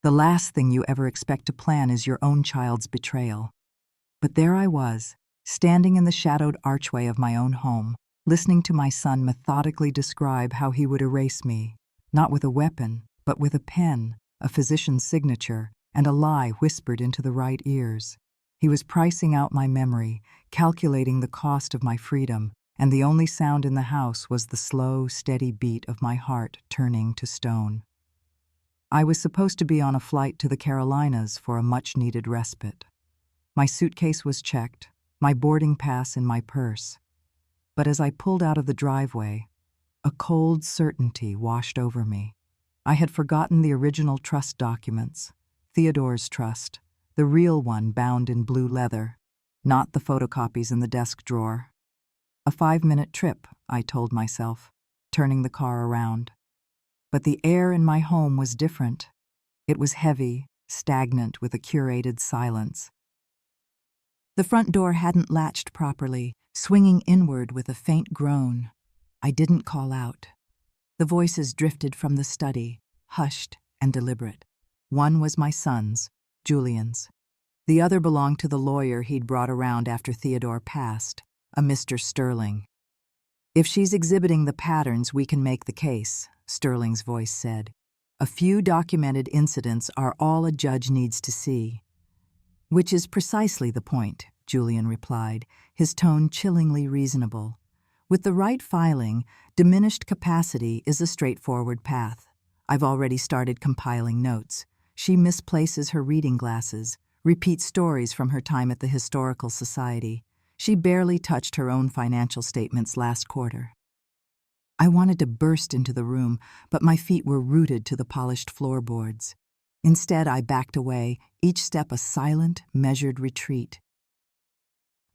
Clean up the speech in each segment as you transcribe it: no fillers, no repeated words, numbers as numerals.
The last thing you ever expect to plan is your own child's betrayal. But there I was, standing in the shadowed archway of my own home, listening to my son methodically describe how he would erase me, not with a weapon, but with a pen, a physician's signature, and a lie whispered into the right ears. He was pricing out my memory, calculating the cost of my freedom, and the only sound in the house was the slow, steady beat of my heart turning to stone. I was supposed to be on a flight to the Carolinas for a much-needed respite. My suitcase was checked, my boarding pass in my purse. But as I pulled out of the driveway, a cold certainty washed over me. I had forgotten the original trust documents, Theodore's trust, the real one bound in blue leather, not the photocopies in the desk drawer. A 5-minute trip, I told myself, turning the car around. But the air in my home was different. It was heavy, stagnant with a curated silence. The front door hadn't latched properly, swinging inward with a faint groan. I didn't call out. The voices drifted from the study, hushed and deliberate. One was my son's, Julian's. The other belonged to the lawyer he'd brought around after Theodore passed, a Mr. Sterling. "If she's exhibiting the patterns, we can make the case," Sterling's voice said. "A few documented incidents are all a judge needs to see." "Which is precisely the point," Julian replied, his tone chillingly reasonable. "With the right filing, diminished capacity is a straightforward path. I've already started compiling notes. She misplaces her reading glasses, repeats stories from her time at the Historical Society. She barely touched her own financial statements last quarter." I wanted to burst into the room, but my feet were rooted to the polished floorboards. Instead, I backed away, each step a silent, measured retreat.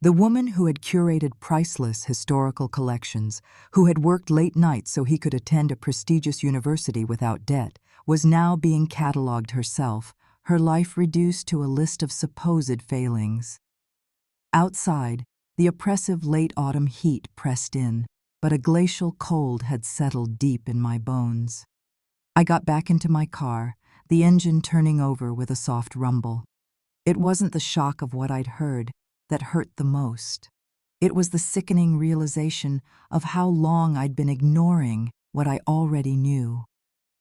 The woman who had curated priceless historical collections, who had worked late nights so he could attend a prestigious university without debt, was now being catalogued herself, her life reduced to a list of supposed failings. Outside, the oppressive late autumn heat pressed in, but a glacial cold had settled deep in my bones. I got back into my car, the engine turning over with a soft rumble. It wasn't the shock of what I'd heard that hurt the most. It was the sickening realization of how long I'd been ignoring what I already knew.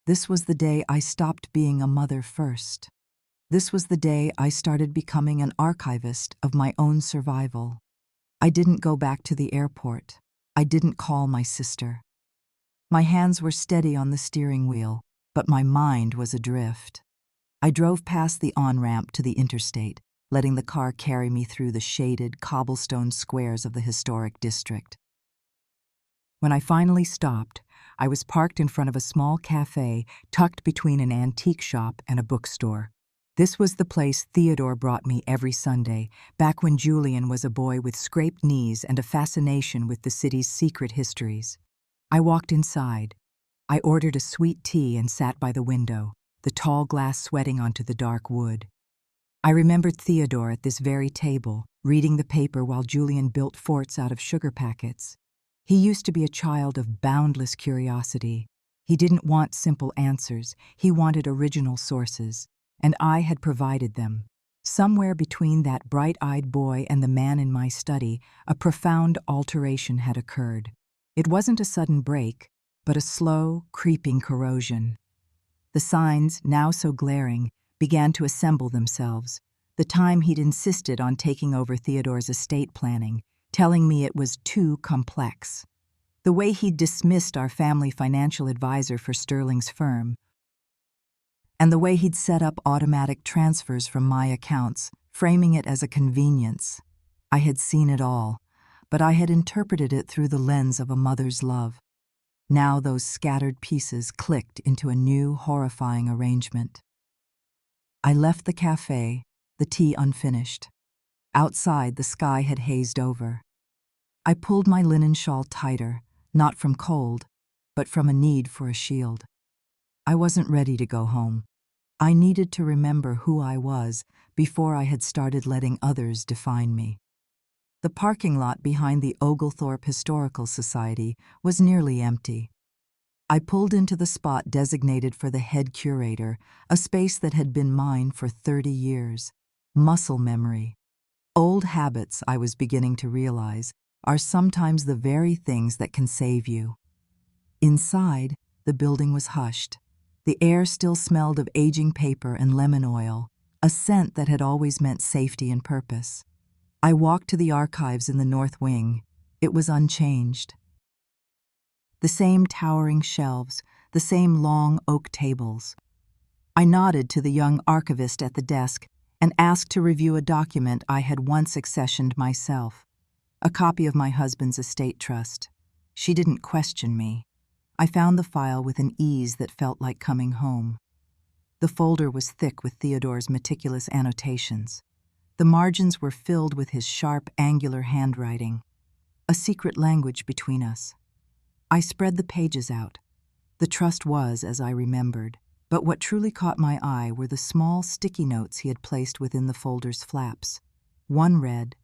This was the day I stopped being a mother first. This was the day I started becoming an archivist of my own survival. I didn't go back to the airport. I didn't call my sister. My hands were steady on the steering wheel, but my mind was adrift. I drove past the on-ramp to the interstate, letting the car carry me through the shaded, cobblestone squares of the historic district. When I finally stopped, I was parked in front of a small cafe tucked between an antique shop and a bookstore. This was the place Theodore brought me every Sunday, back when Julian was a boy with scraped knees and a fascination with the city's secret histories. I walked inside. I ordered a sweet tea and sat by the window, the tall glass sweating onto the dark wood. I remembered Theodore at this very table, reading the paper while Julian built forts out of sugar packets. He used to be a child of boundless curiosity. He didn't want simple answers, he wanted original sources, and I had provided them. Somewhere between that bright-eyed boy and the man in my study, a profound alteration had occurred. It wasn't a sudden break, but a slow, creeping corrosion. The signs, now so glaring, began to assemble themselves. The time he'd insisted on taking over Theodore's estate planning, telling me it was too complex. The way he'd dismissed our family financial advisor for Sterling's firm, and the way he'd set up automatic transfers from my accounts, framing it as a convenience. I had seen it all, but I had interpreted it through the lens of a mother's love. Now those scattered pieces clicked into a new, horrifying arrangement. I left the cafe, the tea unfinished. Outside, the sky had hazed over. I pulled my linen shawl tighter, not from cold, but from a need for a shield. I wasn't ready to go home. I needed to remember who I was before I had started letting others define me. The parking lot behind the Oglethorpe Historical Society was nearly empty. I pulled into the spot designated for the head curator, a space that had been mine for 30 years. Muscle memory. Old habits, I was beginning to realize, are sometimes the very things that can save you. Inside, the building was hushed. The air still smelled of aging paper and lemon oil, a scent that had always meant safety and purpose. I walked to the archives in the north wing. It was unchanged. The same towering shelves, the same long oak tables. I nodded to the young archivist at the desk and asked to review a document I had once accessioned myself, a copy of my husband's estate trust. She didn't question me. I found the file with an ease that felt like coming home. The folder was thick with Theodore's meticulous annotations. The margins were filled with his sharp, angular handwriting, a secret language between us. I spread the pages out. The trust was, as I remembered, but what truly caught my eye were the small sticky notes he had placed within the folder's flaps. One read,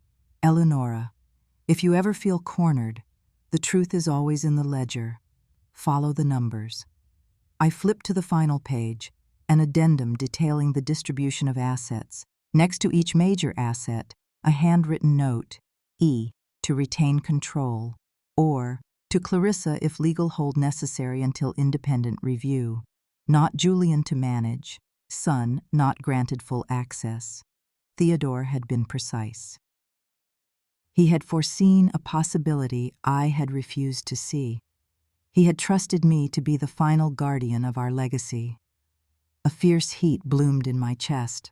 "Eleonora, if you ever feel cornered, the truth is always in the ledger. Follow the numbers." I flipped to the final page, an addendum detailing the distribution of assets. Next to each major asset, a handwritten note, E, to retain control, or to Clarissa if legal hold necessary until independent review. Not Julian to manage. Son not granted full access. Theodore had been precise. He had foreseen a possibility I had refused to see. He had trusted me to be the final guardian of our legacy. A fierce heat bloomed in my chest.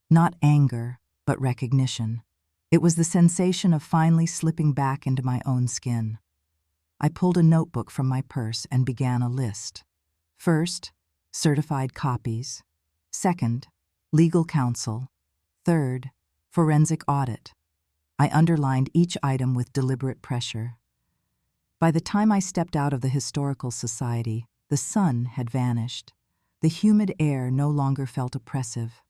Not anger, but recognition. It was the sensation of finally slipping back into my own skin. I pulled a notebook from my purse and began a list. First, certified copies. Second, legal counsel. Third, forensic audit. I underlined each item with deliberate pressure. By the time I stepped out of the Historical Society, the sun had vanished. The humid air no longer felt oppressive.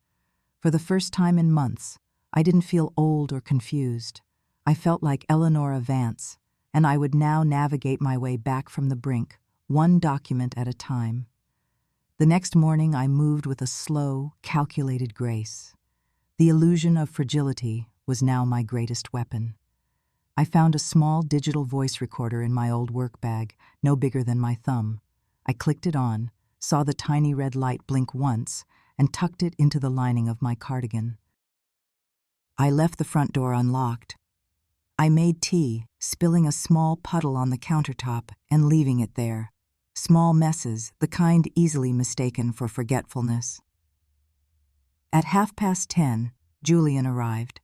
For the first time in months, I didn't feel old or confused. I felt like Eleonora Vance, and I would now navigate my way back from the brink, one document at a time. The next morning I moved with a slow, calculated grace. The illusion of fragility was now my greatest weapon. I found a small digital voice recorder in my old work bag, no bigger than my thumb. I clicked it on, saw the tiny red light blink once, and tucked it into the lining of my cardigan. I left the front door unlocked. I made tea, spilling a small puddle on the countertop and leaving it there. Small messes, the kind easily mistaken for forgetfulness. At 10:30, Julian arrived.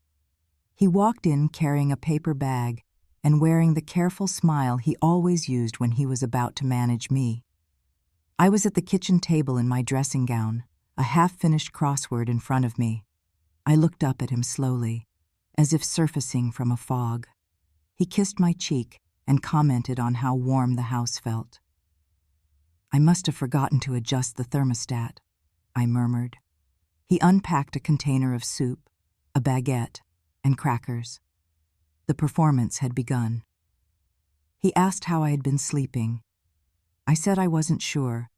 He walked in carrying a paper bag and wearing the careful smile he always used when he was about to manage me. I was at the kitchen table in my dressing gown, a half-finished crossword in front of me. I looked up at him slowly, as if surfacing from a fog. He kissed my cheek and commented on how warm the house felt. "I must have forgotten to adjust the thermostat," I murmured. He unpacked a container of soup, a baguette, and crackers. The performance had begun. He asked how I had been sleeping. I said I wasn't sure,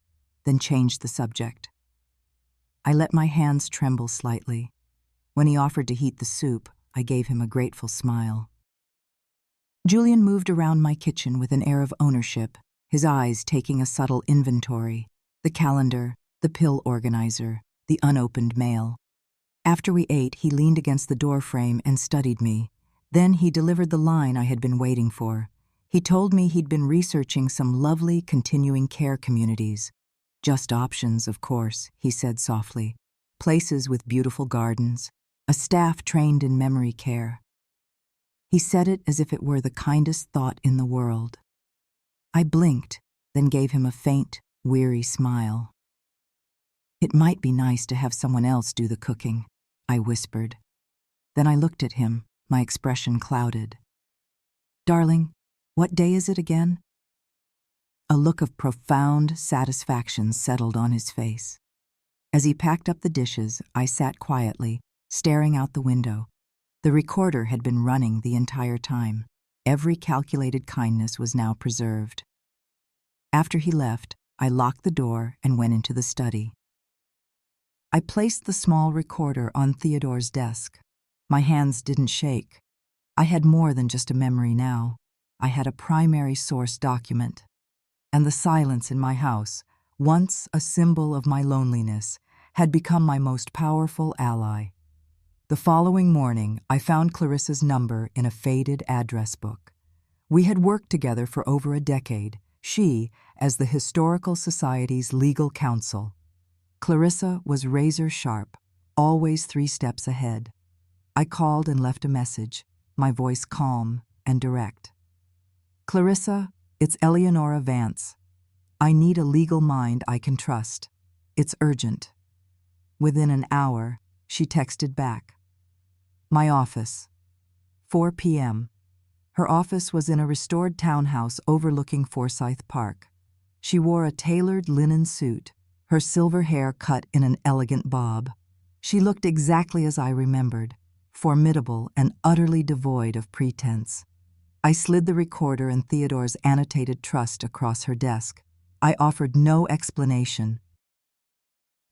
then changed the subject. I let my hands tremble slightly. When he offered to heat the soup, I gave him a grateful smile. Julian moved around my kitchen with an air of ownership, his eyes taking a subtle inventory: the calendar, the pill organizer, the unopened mail. After we ate, he leaned against the doorframe and studied me. Then he delivered the line I had been waiting for. He told me he'd been researching some lovely continuing care communities. Just options, of course, he said softly. Places with beautiful gardens, a staff trained in memory care. He said it as if it were the kindest thought in the world. I blinked, then gave him a faint, weary smile. "It might be nice to have someone else do the cooking," I whispered. Then I looked at him, my expression clouded. "Darling, what day is it again?" A look of profound satisfaction settled on his face. As he packed up the dishes, I sat quietly, staring out the window. The recorder had been running the entire time. Every calculated kindness was now preserved. After he left, I locked the door and went into the study. I placed the small recorder on Theodore's desk. My hands didn't shake. I had more than just a memory now. I had a primary source document. And the silence in my house, once a symbol of my loneliness, had become my most powerful ally. The following morning, I found Clarissa's number in a faded address book. We had worked together for over a decade, she as the Historical Society's legal counsel. Clarissa was razor sharp, always 3 steps ahead. I called and left a message, my voice calm and direct. Clarissa, it's Eleonora Vance. I need a legal mind I can trust. It's urgent. Within an hour, she texted back. My office. 4 p.m. Her office was in a restored townhouse overlooking Forsyth Park. She wore a tailored linen suit, her silver hair cut in an elegant bob. She looked exactly as I remembered, formidable and utterly devoid of pretense. I slid the recorder and Theodore's annotated trust across her desk. I offered no explanation.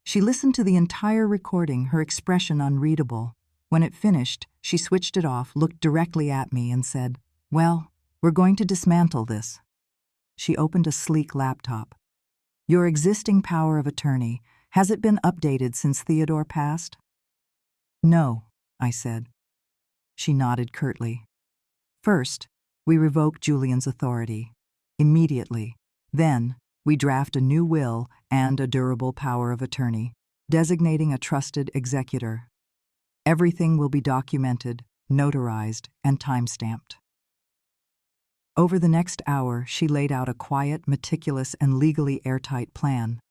She listened to the entire recording, her expression unreadable. When it finished, she switched it off, looked directly at me, and said, "Well, we're going to dismantle this." She opened a sleek laptop. "Your existing power of attorney, has it been updated since Theodore passed?" "No," I said. She nodded curtly. "First, we revoke Julian's authority. Immediately. Then, we draft a new will and a durable power of attorney, designating a trusted executor. Everything will be documented, notarized, and time-stamped." Over the next hour, she laid out a quiet, meticulous, and legally airtight plan.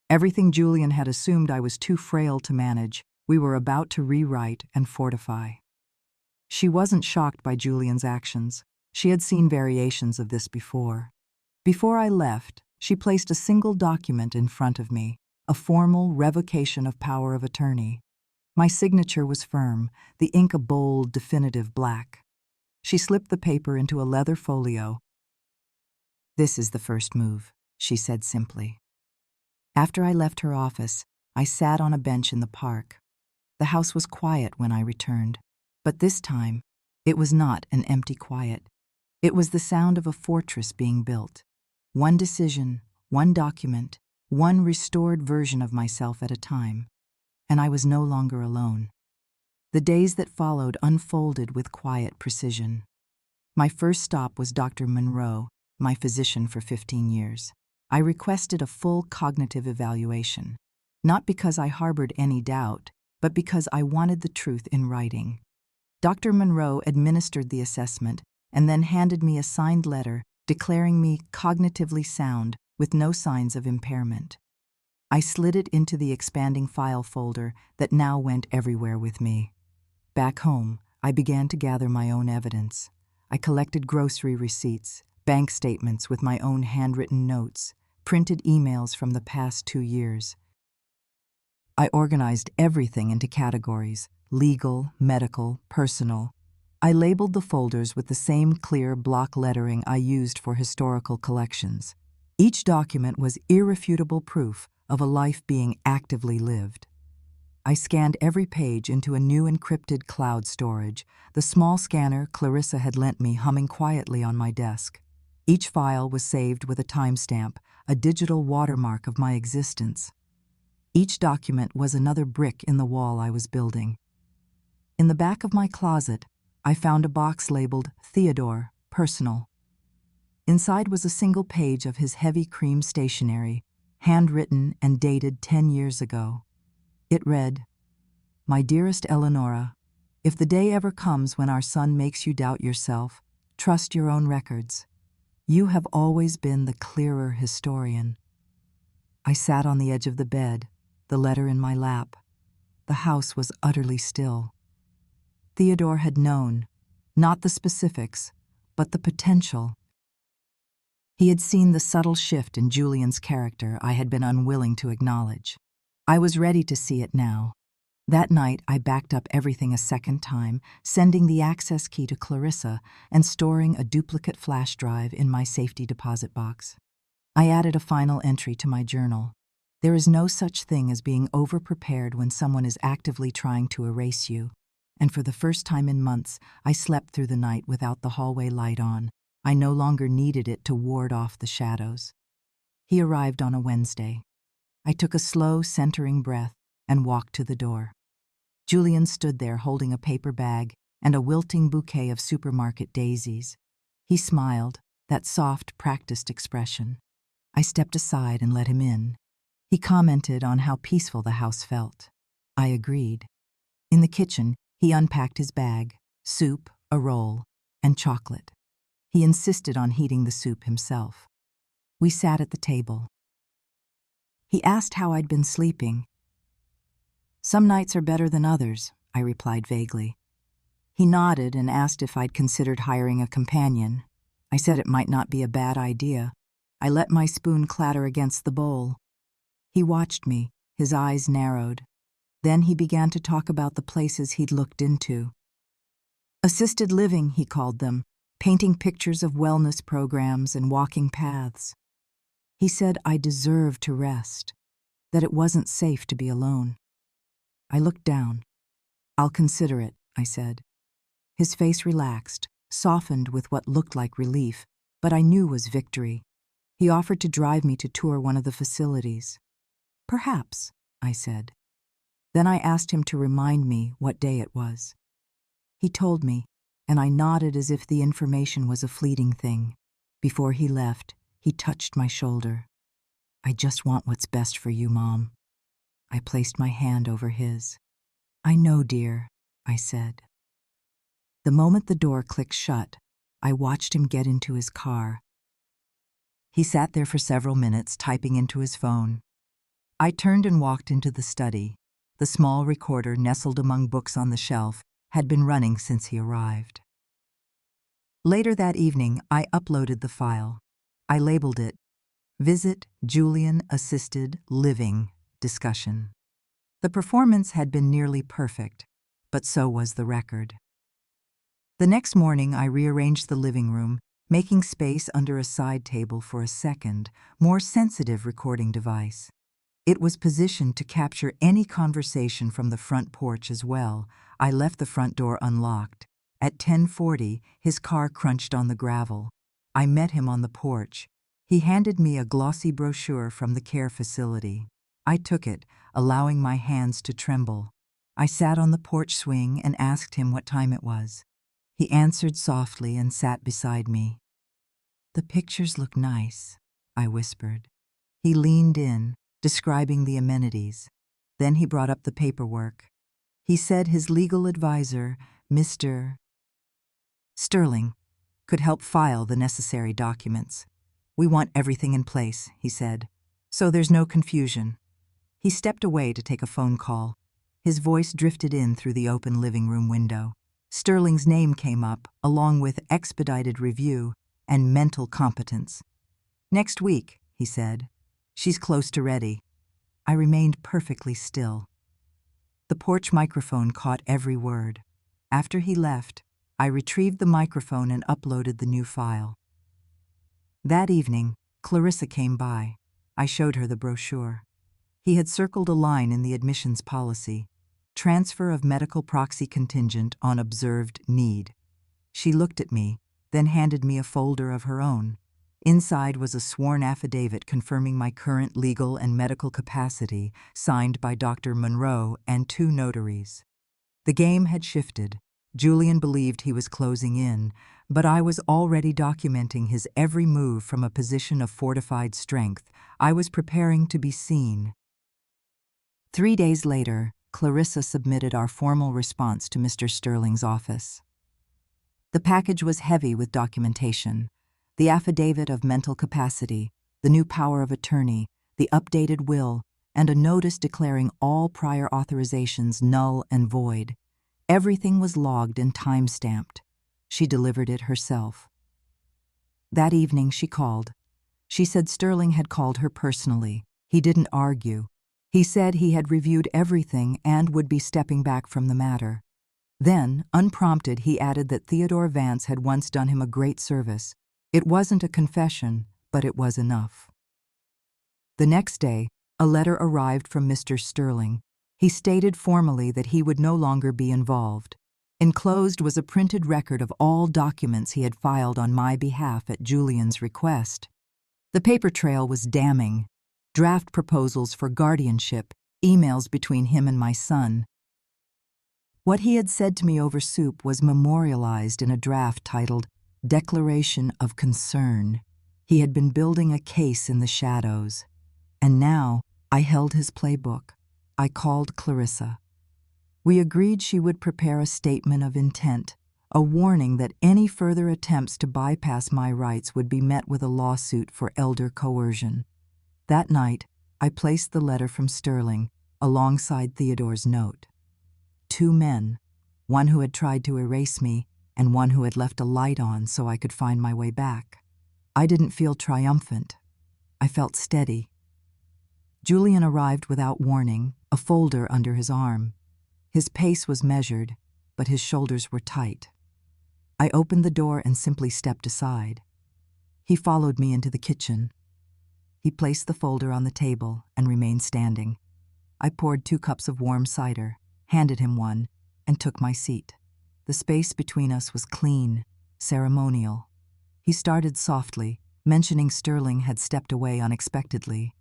Everything Julian had assumed I was too frail to manage, we were about to rewrite and fortify. She wasn't shocked by Julian's actions. She had seen variations of this before. Before I left, she placed a single document in front of me, a formal revocation of power of attorney. My signature was firm, the ink a bold, definitive black. She slipped the paper into a leather folio. "This is the first move," she said simply. After I left her office, I sat on a bench in the park. The house was quiet when I returned, but this time, it was not an empty quiet. It was the sound of a fortress being built. One decision, one document, one restored version of myself at a time. And I was no longer alone. The days that followed unfolded with quiet precision. My first stop was Dr. Monroe, my physician for 15 years. I requested a full cognitive evaluation, not because I harbored any doubt, but because I wanted the truth in writing. Dr. Monroe administered the assessment and then handed me a signed letter declaring me cognitively sound with no signs of impairment. I slid it into the expanding file folder that now went everywhere with me. Back home, I began to gather my own evidence. I collected grocery receipts, bank statements with my own handwritten notes, printed emails from the past 2 years. I organized everything into categories: legal, medical, personal. I labeled the folders with the same clear block lettering I used for historical collections. Each document was irrefutable proof of a life being actively lived. I scanned every page into a new encrypted cloud storage, the small scanner Clarissa had lent me humming quietly on my desk. Each file was saved with a timestamp, a digital watermark of my existence. Each document was another brick in the wall I was building. In the back of my closet, I found a box labeled Theodore, Personal. Inside was a single page of his heavy cream stationery, handwritten and dated 10 years ago. It read, "My dearest Eleonora, if the day ever comes when our son makes you doubt yourself, trust your own records. You have always been the clearer historian." I sat on the edge of the bed, the letter in my lap. The house was utterly still. Theodore had known, not the specifics, but the potential. He had seen the subtle shift in Julian's character I had been unwilling to acknowledge. I was ready to see it now. That night, I backed up everything a second time, sending the access key to Clarissa and storing a duplicate flash drive in my safety deposit box. I added a final entry to my journal. There is no such thing as being over-prepared when someone is actively trying to erase you. And for the first time in months, I slept through the night without the hallway light on. I no longer needed it to ward off the shadows. He arrived on a Wednesday. I took a slow, centering breath and walked to the door. Julian stood there holding a paper bag and a wilting bouquet of supermarket daisies. He smiled, that soft, practiced expression. I stepped aside and let him in. He commented on how peaceful the house felt. I agreed. In the kitchen, he unpacked his bag, soup, a roll, and chocolate. He insisted on heating the soup himself. We sat at the table. He asked how I'd been sleeping. "Some nights are better than others," I replied vaguely. He nodded and asked if I'd considered hiring a companion. I said it might not be a bad idea. I let my spoon clatter against the bowl. He watched me, his eyes narrowed. Then he began to talk about the places he'd looked into. Assisted living, he called them, painting pictures of wellness programs and walking paths. He said I deserved to rest, that it wasn't safe to be alone. I looked down. "I'll consider it," I said. His face relaxed, softened with what looked like relief, but I knew was victory. He offered to drive me to tour one of the facilities. "Perhaps," I said. Then I asked him to remind me what day it was. He told me, and I nodded as if the information was a fleeting thing. Before he left, he touched my shoulder. "I just want what's best for you, Mom." I placed my hand over his. "I know, dear," I said. The moment the door clicked shut, I watched him get into his car. He sat there for several minutes, typing into his phone. I turned and walked into the study. The small recorder nestled among books on the shelf had been running since he arrived. Later that evening, I uploaded the file. I labeled it Visit Julian Assisted Living Discussion. The performance had been nearly perfect, but so was the record. The next morning, I rearranged the living room, making space under a side table for a second, more sensitive recording device. It was positioned to capture any conversation from the front porch as well. I left the front door unlocked. At 10:40, his car crunched on the gravel. I met him on the porch. He handed me a glossy brochure from the care facility. I took it, allowing my hands to tremble. I sat on the porch swing and asked him what time it was. He answered softly and sat beside me. "The pictures look nice," I whispered. He leaned in, describing the amenities. Then he brought up the paperwork. He said his legal advisor, Mr. Sterling, could help file the necessary documents. "We want everything in place," he said, "so there's no confusion." He stepped away to take a phone call. His voice drifted in through the open living room window. Sterling's name came up, along with expedited review and mental competence. "Next week," he said. "She's close to ready." I remained perfectly still. The porch microphone caught every word. After he left, I retrieved the microphone and uploaded the new file. That evening, Clarissa came by. I showed her the brochure. He had circled a line in the admissions policy, transfer of medical proxy contingent on observed need. She looked at me, then handed me a folder of her own. Inside was a sworn affidavit confirming my current legal and medical capacity, signed by Dr. Monroe and 2 notaries. The game had shifted. Julian believed he was closing in, but I was already documenting his every move from a position of fortified strength. I was preparing to be seen. 3 days later, Clarissa submitted our formal response to Mr. Sterling's office. The package was heavy with documentation: the affidavit of mental capacity, the new power of attorney, the updated will, and a notice declaring all prior authorizations null and void. Everything was logged and time-stamped. She delivered it herself. That evening she called. She said Sterling had called her personally. He didn't argue. He said he had reviewed everything and would be stepping back from the matter. Then, unprompted, he added that Theodore Vance had once done him a great service. It wasn't a confession, but it was enough. The next day, a letter arrived from Mr. Sterling. He stated formally that he would no longer be involved. Enclosed was a printed record of all documents he had filed on my behalf at Julian's request. The paper trail was damning. Draft proposals for guardianship, emails between him and my son. What he had said to me over soup was memorialized in a draft titled Declaration of Concern. He had been building a case in the shadows. And now I held his playbook. I called Clarissa. We agreed she would prepare a statement of intent, a warning that any further attempts to bypass my rights would be met with a lawsuit for elder coercion. That night, I placed the letter from Sterling alongside Theodore's note. Two men, one who had tried to erase me and one who had left a light on so I could find my way back. I didn't feel triumphant. I felt steady. Julian arrived without warning, a folder under his arm. His pace was measured, but his shoulders were tight. I opened the door and simply stepped aside. He followed me into the kitchen. He placed the folder on the table and remained standing. I poured 2 cups of warm cider, handed him one, and took my seat. The space between us was clean, ceremonial. He started softly, mentioning Sterling had stepped away unexpectedly.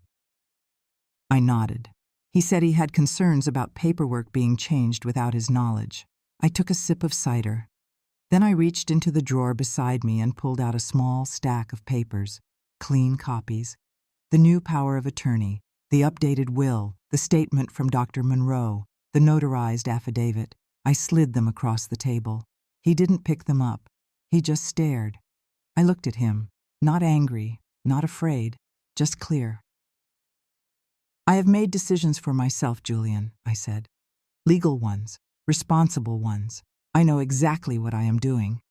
I nodded. He said he had concerns about paperwork being changed without his knowledge. I took a sip of cider. Then I reached into the drawer beside me and pulled out a small stack of papers, clean copies. The new power of attorney, the updated will, the statement from Dr. Monroe, the notarized affidavit. I slid them across the table. He didn't pick them up. He just stared. I looked at him, not angry, not afraid, just clear. I have made decisions for myself, Julian, I said. Legal ones, responsible ones. I know exactly what I am doing.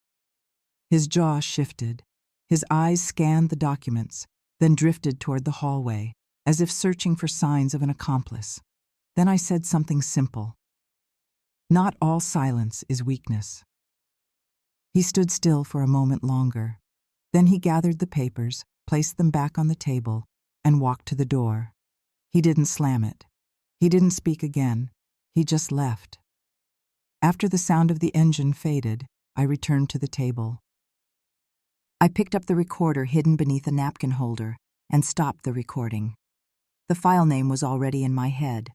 His jaw shifted. His eyes scanned the documents, then drifted toward the hallway, as if searching for signs of an accomplice. Then I said something simple. Not all silence is weakness. He stood still for a moment longer. Then he gathered the papers, placed them back on the table, and walked to the door. He didn't slam it. He didn't speak again. He just left. After the sound of the engine faded, I returned to the table. I picked up the recorder hidden beneath a napkin holder and stopped the recording. The file name was already in my head,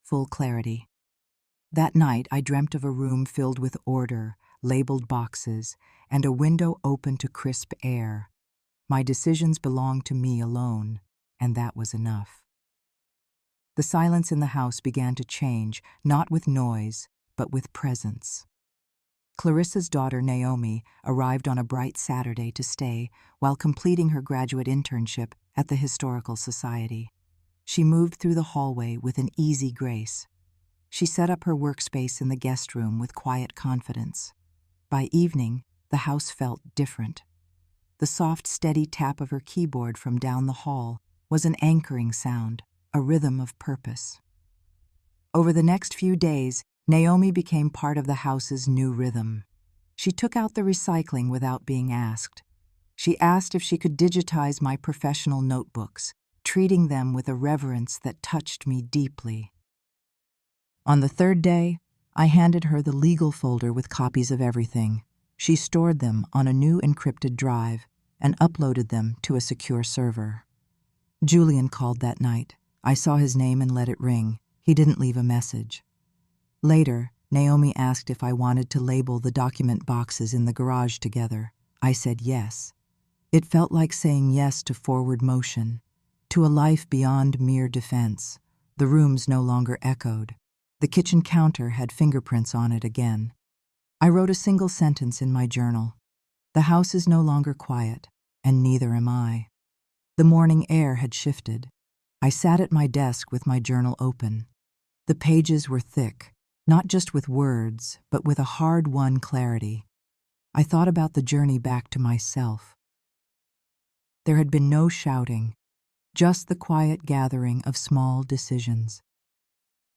full clarity. That night, I dreamt of a room filled with order, labeled boxes, and a window open to crisp air. My decisions belonged to me alone, and that was enough. The silence in the house began to change, not with noise, but with presence. Clarissa's daughter, Naomi, arrived on a bright Saturday to stay while completing her graduate internship at the Historical Society. She moved through the hallway with an easy grace. She set up her workspace in the guest room with quiet confidence. By evening, the house felt different. The soft, steady tap of her keyboard from down the hall was an anchoring sound, a rhythm of purpose. Over the next few days, Naomi became part of the house's new rhythm. She took out the recycling without being asked. She asked if she could digitize my professional notebooks, treating them with a reverence that touched me deeply. On the 3rd day, I handed her the legal folder with copies of everything. She stored them on a new encrypted drive and uploaded them to a secure server. Julian called that night. I saw his name and let it ring. He didn't leave a message. Later, Naomi asked if I wanted to label the document boxes in the garage together. I said yes. It felt like saying yes to forward motion, to a life beyond mere defense. The rooms no longer echoed. The kitchen counter had fingerprints on it again. I wrote a single sentence in my journal. The house is no longer quiet, and neither am I. The morning air had shifted. I sat at my desk with my journal open. The pages were thick, not just with words, but with a hard-won clarity. I thought about the journey back to myself. There had been no shouting, just the quiet gathering of small decisions.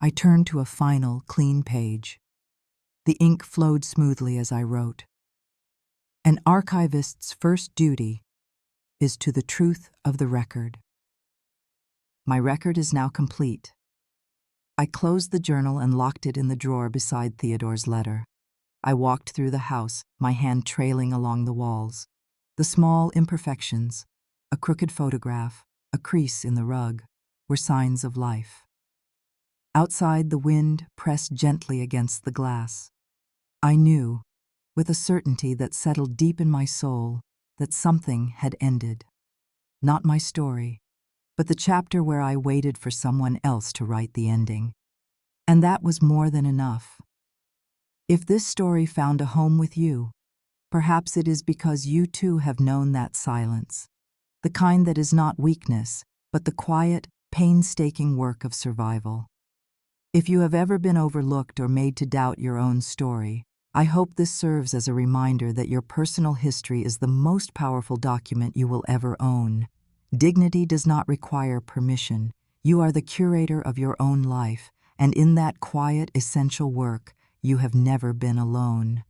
I turned to a final, clean page. The ink flowed smoothly as I wrote. An archivist's first duty is to the truth of the record. My record is now complete. I closed the journal and locked it in the drawer beside Theodore's letter. I walked through the house, my hand trailing along the walls. The small imperfections, a crooked photograph, a crease in the rug, were signs of life. Outside, the wind pressed gently against the glass. I knew, with a certainty that settled deep in my soul, that something had ended. Not my story, but the chapter where I waited for someone else to write the ending. And that was more than enough. If this story found a home with you, perhaps it is because you too have known that silence, the kind that is not weakness, but the quiet, painstaking work of survival. If you have ever been overlooked or made to doubt your own story, I hope this serves as a reminder that your personal history is the most powerful document you will ever own. Dignity does not require permission. You are the curator of your own life, and in that quiet, essential work, you have never been alone.